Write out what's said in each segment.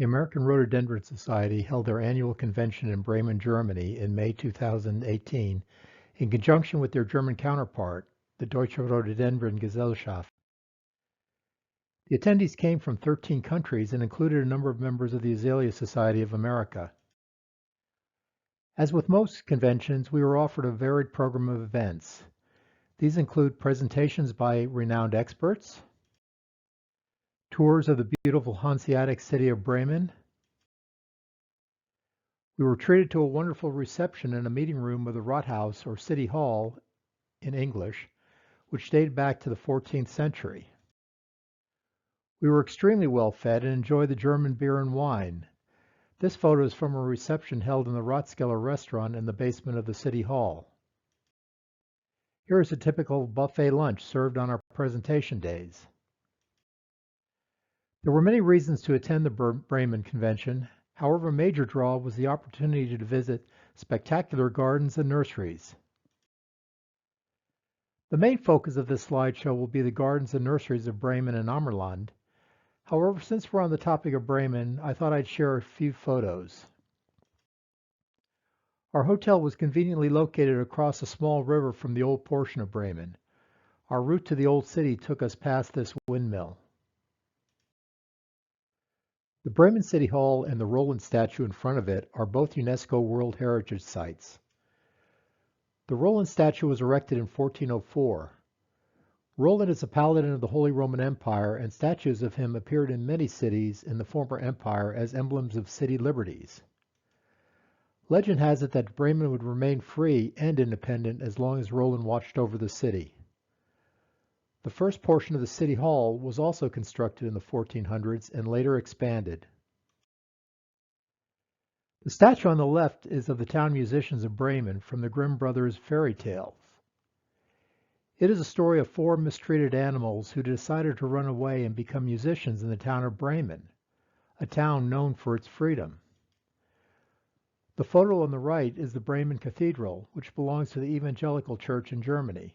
The American Rhododendron Society held their annual convention in Bremen, Germany in May 2018 in conjunction with their German counterpart, the Deutsche Rhododendron Gesellschaft. The attendees came from 13 countries and included a number of members of the Azalea Society of America. As with most conventions, we were offered a varied program of events. These include presentations by renowned experts, tours of the beautiful Hanseatic city of Bremen. We were treated to a wonderful reception in a meeting room of the Rathaus, or City Hall in English, which dated back to the 14th century. We were extremely well fed and enjoyed the German beer and wine. This photo is from a reception held in the Ratskeller restaurant in the basement of the City Hall. Here is a typical buffet lunch served on our presentation days. There were many reasons to attend the Bremen convention. However, a major draw was the opportunity to visit spectacular gardens and nurseries. The main focus of this slideshow will be the gardens and nurseries of Bremen and Ammerland. However, since we're on the topic of Bremen, I thought I'd share a few photos. Our hotel was conveniently located across a small river from the old portion of Bremen. Our route to the old city took us past this windmill. The Bremen City Hall and the Roland statue in front of it are both UNESCO World Heritage Sites. The Roland statue was erected in 1404. Roland is a paladin of the Holy Roman Empire, and statues of him appeared in many cities in the former empire as emblems of city liberties. Legend has it that Bremen would remain free and independent as long as Roland watched over the city. The first portion of the City Hall was also constructed in the 1400s and later expanded. The statue on the left is of the town musicians of Bremen from the Grimm Brothers fairy tales. It is a story of four mistreated animals who decided to run away and become musicians in the town of Bremen, a town known for its freedom. The photo on the right is the Bremen Cathedral, which belongs to the Evangelical Church in Germany.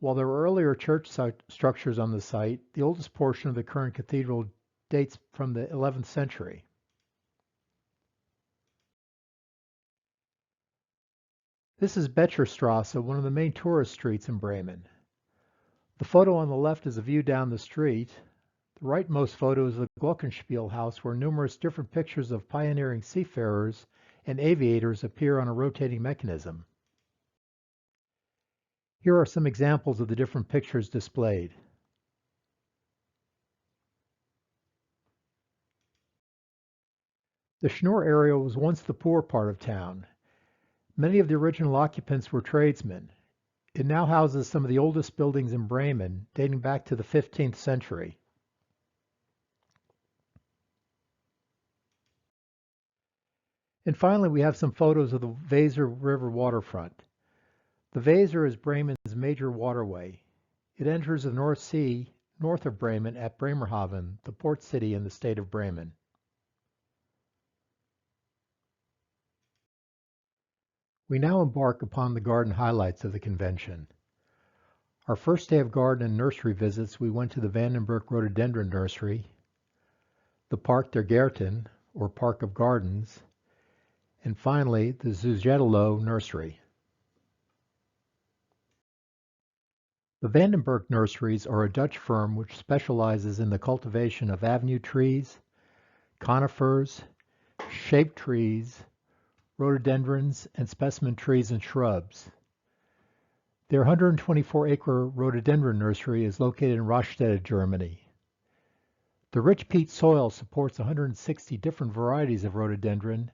While there were earlier church structures on the site, the oldest portion of the current cathedral dates from the 11th century. This is Becherstrasse, one of the main tourist streets in Bremen. The photo on the left is a view down the street. The rightmost photo is the Glockenspiel house, where numerous different pictures of pioneering seafarers and aviators appear on a rotating mechanism. Here are some examples of the different pictures displayed. The Schnur area was once the poor part of town. Many of the original occupants were tradesmen. It now houses some of the oldest buildings in Bremen, dating back to the 15th century. And finally, we have some photos of the Weser River waterfront. The Weser is Bremen's major waterway. It enters the North Sea north of Bremen at Bremerhaven, the port city in the state of Bremen. We now embark upon the garden highlights of the convention. Our first day of garden and nursery visits, we went to the Vandenberg Rhododendron Nursery, the Park der Gärten, or Park of Gardens, and finally the Zugetelo Nursery. The Vandenberg Nurseries are a Dutch firm which specializes in the cultivation of avenue trees, conifers, shade trees, rhododendrons, and specimen trees and shrubs. Their 124-acre rhododendron nursery is located in Rastede, Germany. The rich peat soil supports 160 different varieties of rhododendron,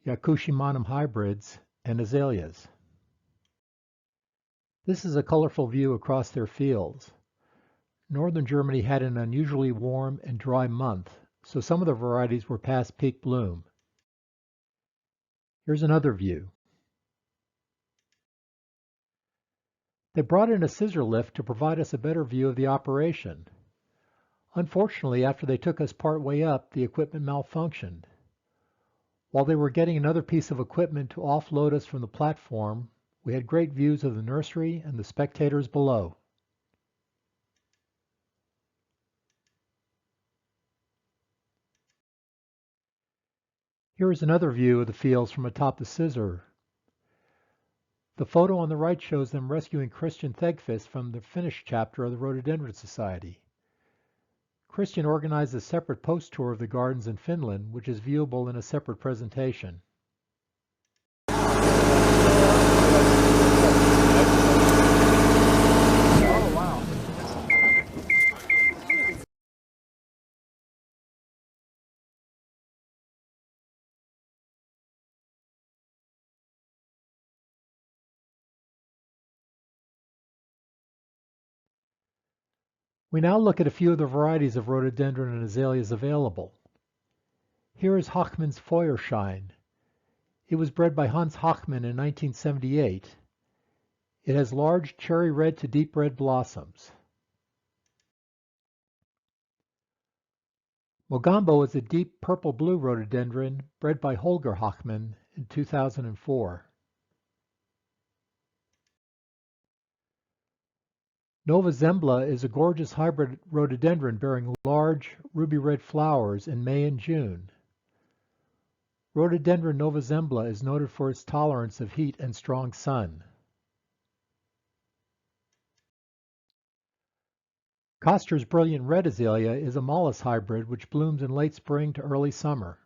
Yakushimanum hybrids, and azaleas. This is a colorful view across their fields. Northern Germany had an unusually warm and dry month, so some of the varieties were past peak bloom. Here's another view. They brought in a scissor lift to provide us a better view of the operation. Unfortunately, after they took us part way up, the equipment malfunctioned. While they were getting another piece of equipment to offload us from the platform, we had great views of the nursery and the spectators below. Here is another view of the fields from atop the scissor. The photo on the right shows them rescuing Christian Thegfist from the Finnish chapter of the Rhododendron Society. Christian organized a separate post tour of the gardens in Finland, which is viewable in a separate presentation. We now look at a few of the varieties of rhododendron and azaleas available. Here is Hochmann's Feuerschein. It was bred by Hans Hochmann in 1978. It has large cherry red to deep red blossoms. Mogambo is a deep purple-blue rhododendron bred by Holger Hochmann in 2004. Nova Zembla is a gorgeous hybrid rhododendron bearing large ruby red flowers in May and June. Rhododendron Nova Zembla is noted for its tolerance of heat and strong sun. Koster's Brilliant Red Azalea is a Mollis hybrid which blooms in late spring to early summer.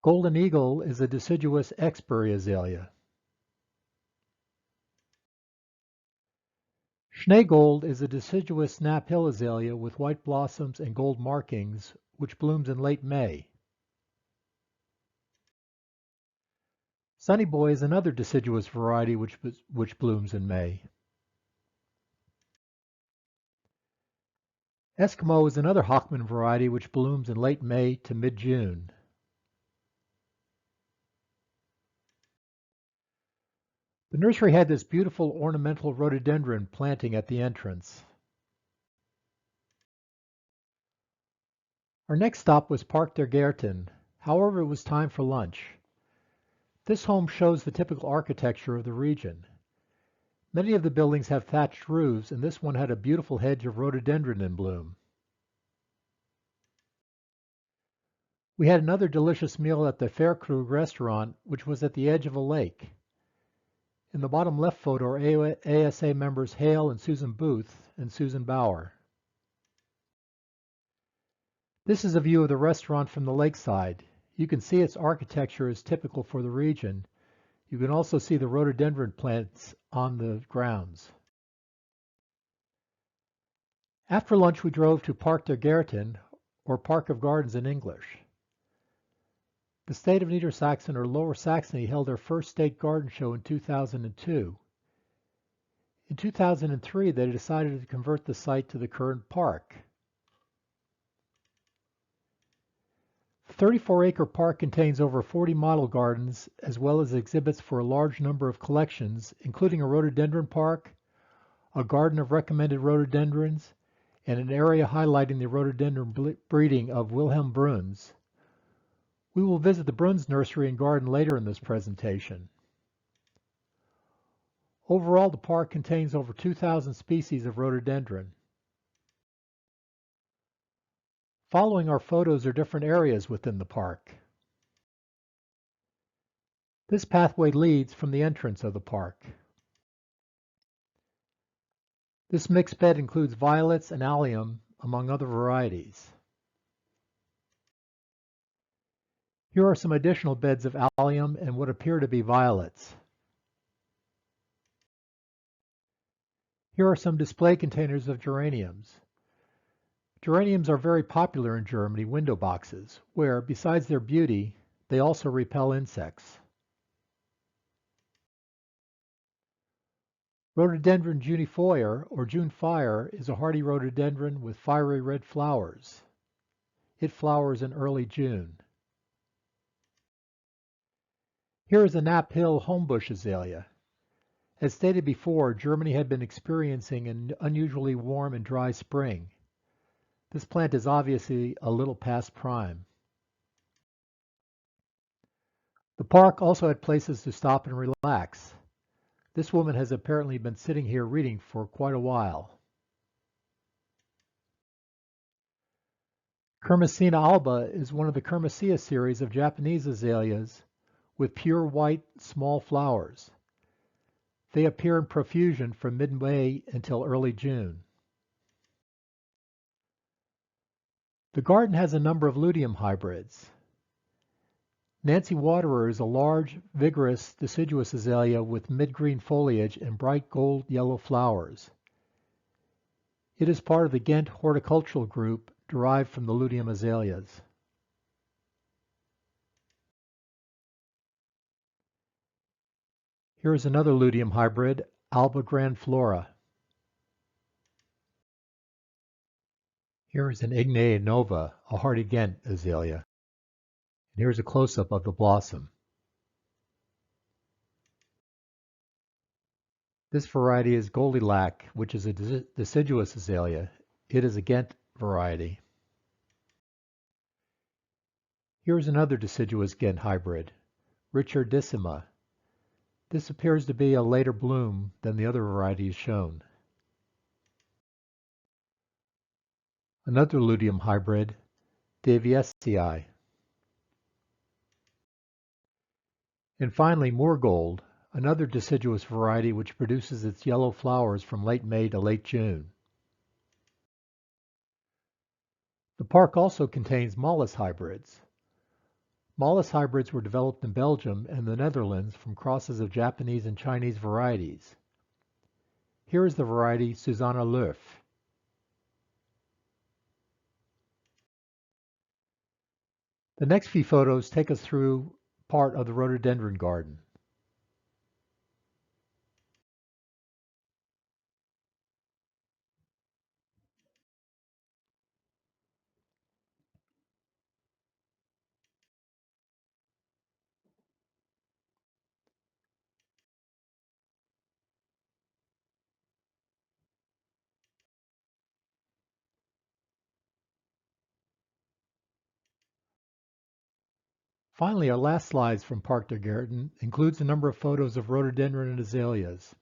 Golden Eagle is a deciduous Exbury azalea. Schneegold is a deciduous Snap Hill azalea with white blossoms and gold markings, which blooms in late May. Sunny Boy is another deciduous variety which blooms in May. Eskimo is another Hochmann variety which blooms in late May to mid-June. The nursery had this beautiful ornamental rhododendron planting at the entrance. Our next stop was Park der Gärten. However, it was time for lunch. This home shows the typical architecture of the region. Many of the buildings have thatched roofs, and this one had a beautiful hedge of rhododendron in bloom. We had another delicious meal at the Fairkrug restaurant, which was at the edge of a lake. In the bottom left photo are ASA members Hale and Susan Booth and Susan Bauer. This is a view of the restaurant from the lakeside. You can see its architecture is typical for the region. You can also see the rhododendron plants on the grounds. After lunch, we drove to Park der Gärten, or Park of Gardens in English. The state of Niedersachsen, or Lower Saxony, held their first state garden show in 2002. In 2003, they decided to convert the site to the current park. The 34-acre park contains over 40 model gardens, as well as exhibits for a large number of collections, including a rhododendron park, a garden of recommended rhododendrons, and an area highlighting the rhododendron breeding of Wilhelm Bruns. We will visit the Bruns nursery and garden later in this presentation. Overall, the park contains over 2,000 species of rhododendron. Following our photos are different areas within the park. This pathway leads from the entrance of the park. This mixed bed includes violets and allium, among other varieties. Here are some additional beds of allium and what appear to be violets. Here are some display containers of geraniums. Geraniums are very popular in Germany window boxes, where, besides their beauty, they also repel insects. Rhododendron junifoyer, or June fire, is a hardy rhododendron with fiery red flowers. It flowers in early June. Here is a Knapp Hill homebush azalea. As stated before, Germany had been experiencing an unusually warm and dry spring. This plant is obviously a little past prime. The park also had places to stop and relax. This woman has apparently been sitting here reading for quite a while. Kermesina alba is one of the Kermessia series of Japanese azaleas with pure white, small flowers. They appear in profusion from mid-May until early June. The garden has a number of luteum hybrids. Nancy Waterer is a large, vigorous, deciduous azalea with mid-green foliage and bright gold yellow flowers. It is part of the Ghent horticultural group derived from the luteum azaleas. Here is another luteum hybrid, Alba grandiflora. Here is an Ignea nova, a hardy Ghent azalea. And here's a close-up of the blossom. This variety is Goldilac, which is a deciduous azalea. It is a Ghent variety. Here is another deciduous Ghent hybrid, Richardissima. This appears to be a later bloom than the other varieties shown. Another luteum hybrid, Daviesii. And finally, Moorgold, another deciduous variety which produces its yellow flowers from late May to late June. The park also contains Mollis hybrids. Mollis hybrids were developed in Belgium and the Netherlands from crosses of Japanese and Chinese varieties. Here is the variety Susanna Löf. The next few photos take us through part of the rhododendron garden. Finally, our last slides from Park der Garten includes a number of photos of rhododendron and azaleas.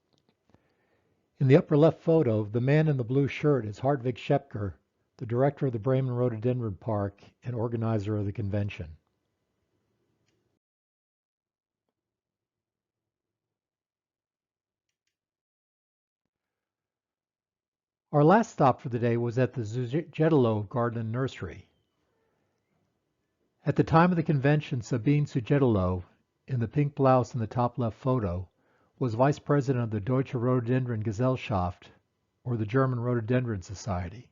In the upper left photo, the man in the blue shirt is Hartwig Schepker, the director of the Bremen Rhododendron Park and organizer of the convention. Our last stop for the day was at the Zugetelo Garden and Nursery. At the time of the convention, Sabine Zugetelo, in the pink blouse in the top left photo, was vice president of the Deutsche Rhododendron Gesellschaft, or the German Rhododendron Society.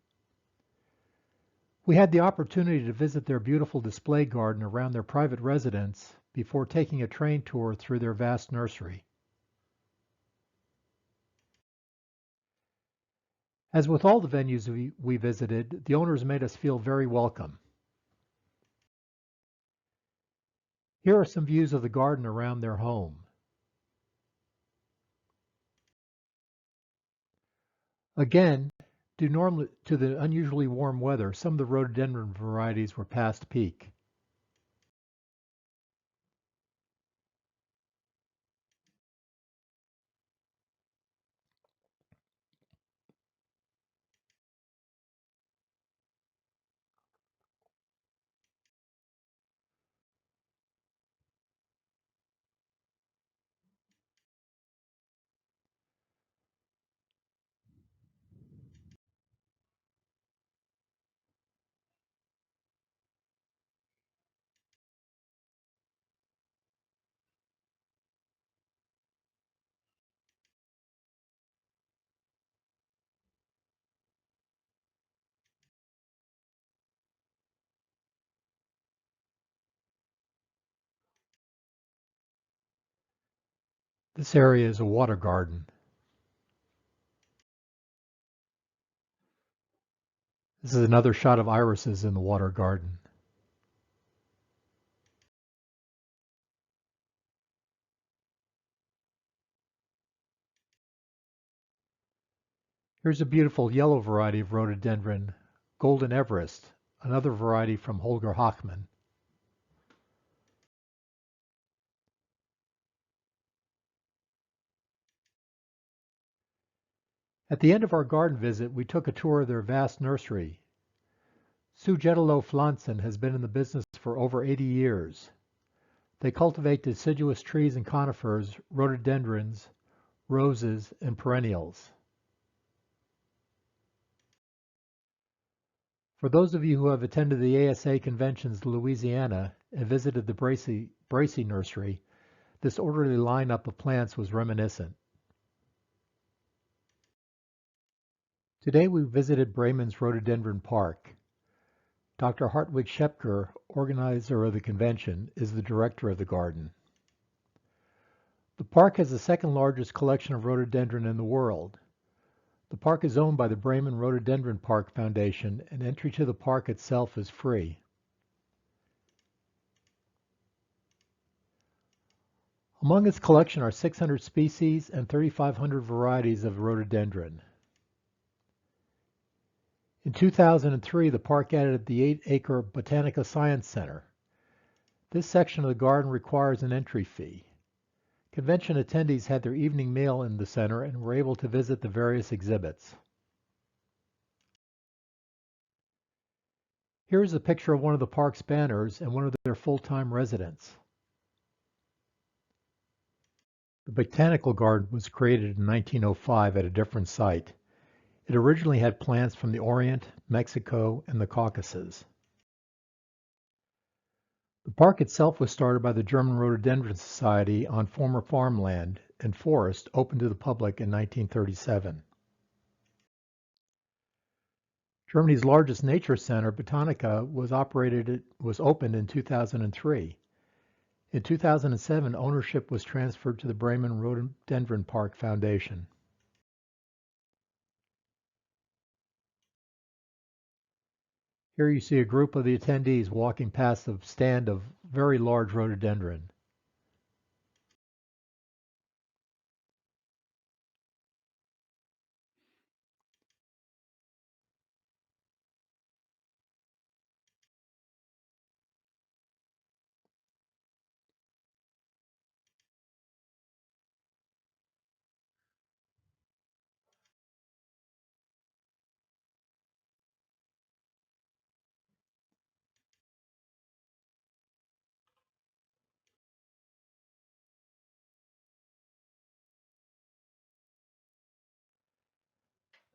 We had the opportunity to visit their beautiful display garden around their private residence before taking a train tour through their vast nursery. As with all the venues we visited, the owners made us feel very welcome. Here are some views of the garden around their home. Again, due to the unusually warm weather, some of the rhododendron varieties were past peak. This area is a water garden. This is another shot of irises in the water garden. Here's a beautiful yellow variety of rhododendron, Golden Everest, another variety from Holger Hochmann. At the end of our garden visit, we took a tour of their vast nursery. Sujetalo-Pflanzen has been in the business for over 80 years. They cultivate deciduous trees and conifers, rhododendrons, roses, and perennials. For those of you who have attended the ASA conventions in Louisiana and visited the Bracy Nursery, this orderly lineup of plants was reminiscent. Today we visited Bremen's Rhododendron Park. Dr. Hartwig Schepker, organizer of the convention, is the director of the garden. The park has the second largest collection of rhododendron in the world. The park is owned by the Bremen Rhododendron Park Foundation, and entry to the park itself is free. Among its collection are 600 species and 3,500 varieties of rhododendron. In 2003, the park added the 8-acre Botanica Science Center. This section of the garden requires an entry fee. Convention attendees had their evening meal in the center and were able to visit the various exhibits. Here is a picture of one of the park's banners and one of their full-time residents. The Botanical Garden was created in 1905 at a different site. It originally had plants from the Orient, Mexico, and the Caucasus. The park itself was started by the German Rhododendron Society on former farmland and forest opened to the public in 1937. Germany's largest nature center, Botanica, was opened in 2003. In 2007, ownership was transferred to the Bremen Rhododendron Park Foundation. Here you see a group of the attendees walking past a stand of very large rhododendron.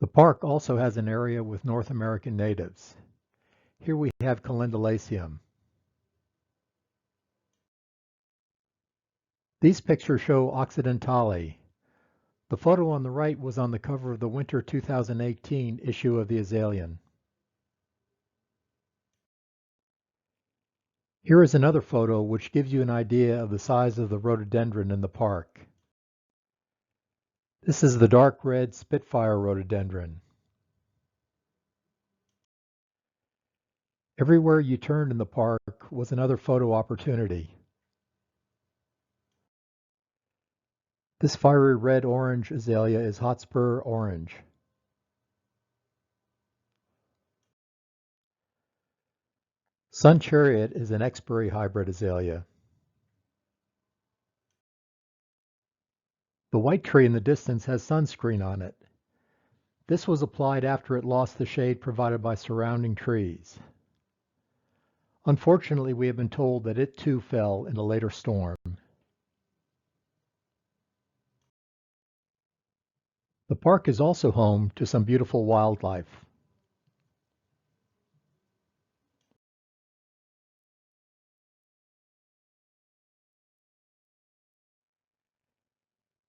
The park also has an area with North American natives. Here we have Calendulaceum. These pictures show Occidentale. The photo on the right was on the cover of the winter 2018 issue of the Azalean. Here is another photo which gives you an idea of the size of the rhododendron in the park. This is the dark red Spitfire rhododendron. Everywhere you turned in the park was another photo opportunity. This fiery red-orange azalea is Hotspur Orange. Sun Chariot is an Exbury hybrid azalea. The white tree in the distance has sunscreen on it. This was applied after it lost the shade provided by surrounding trees. Unfortunately, we have been told that it too fell in a later storm. The park is also home to some beautiful wildlife.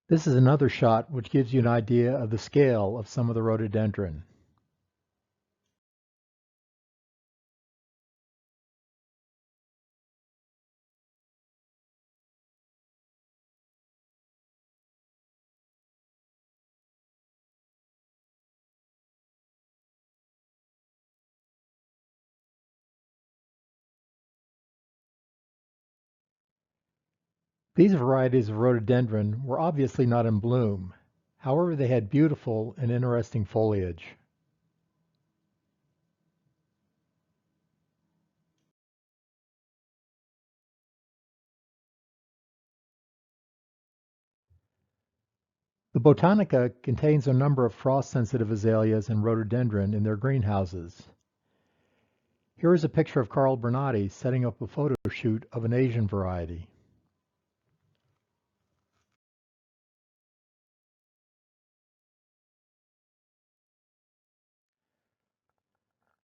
This is another shot which gives you an idea of the scale of some of the rhododendron. These varieties of rhododendron were obviously not in bloom. However, they had beautiful and interesting foliage. The Botanica contains a number of frost-sensitive azaleas and rhododendron in their greenhouses. Here is a picture of Carl Bernati setting up a photo shoot of an Asian variety.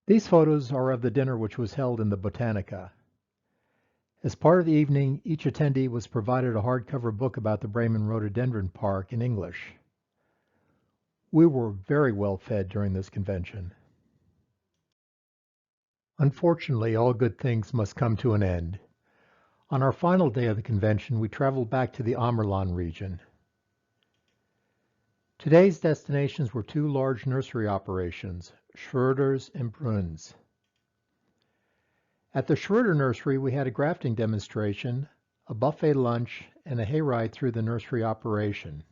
These photos are of the dinner which was held in the Botanica. As part of the evening, each attendee was provided a hardcover book about the Bremen Rhododendron Park in English. We were very well fed during this convention. Unfortunately, all good things must come to an end. On our final day of the convention, we traveled back to the Ammerland region. Today's destinations were two large nursery operations, Schroeder's and Brunn's. At the Schroeder Nursery, we had a grafting demonstration, a buffet lunch, and a hayride through the nursery operation.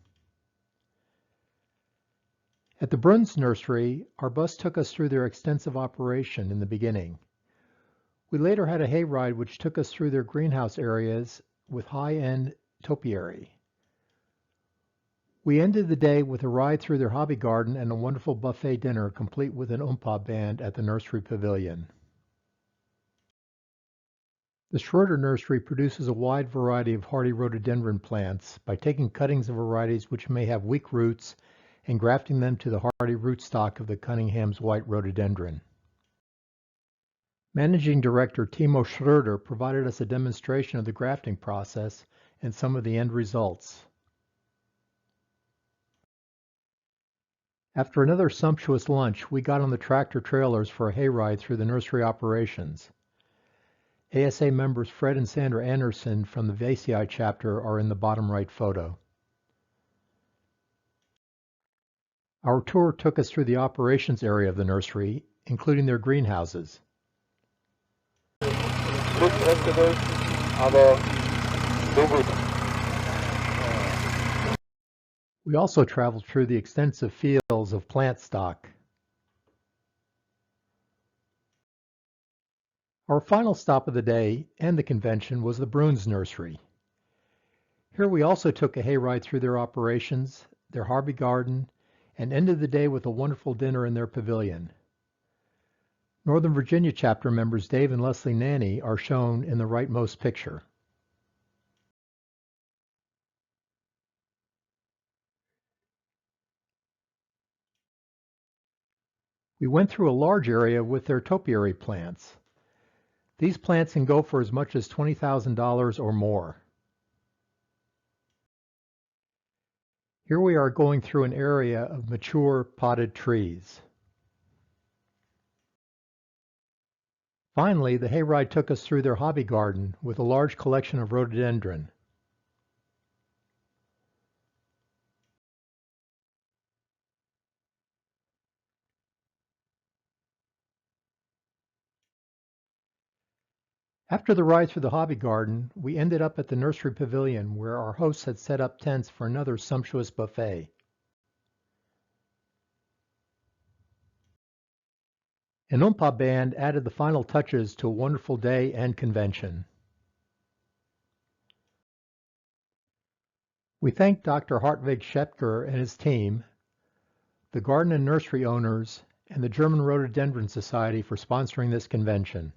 At the Brunn's Nursery, our bus took us through their extensive operation in the beginning. We later had a hayride which took us through their greenhouse areas with high-end topiary. We ended the day with a ride through their hobby garden and a wonderful buffet dinner complete with an oompa band at the nursery pavilion. The Schroeder Nursery produces a wide variety of hardy rhododendron plants by taking cuttings of varieties which may have weak roots and grafting them to the hardy rootstock of the Cunningham's white rhododendron. Managing Director Timo Schroeder provided us a demonstration of the grafting process and some of the end results. After another sumptuous lunch, we got on the tractor trailers for a hayride through the nursery operations. ASA members Fred and Sandra Anderson from the VACI chapter are in the bottom right photo. Our tour took us through the operations area of the nursery, including their greenhouses. We also traveled through the extensive fields of plant stock. Our final stop of the day and the convention was the Brunn's Nursery. Here we also took a hayride through their operations, their hobby garden, and ended the day with a wonderful dinner in their pavilion. Northern Virginia chapter members Dave and Leslie Nanny are shown in the rightmost picture. We went through a large area with their topiary plants. These plants can go for as much as $20,000 or more. Here we are going through an area of mature potted trees. Finally, the hayride took us through their hobby garden with a large collection of rhododendron. After the ride through the hobby garden, we ended up at the nursery pavilion where our hosts had set up tents for another sumptuous buffet. An oompa band added the final touches to a wonderful day and convention. We thank Dr. Hartwig Schepker and his team, the garden and nursery owners, and the German Rhododendron Society for sponsoring this convention.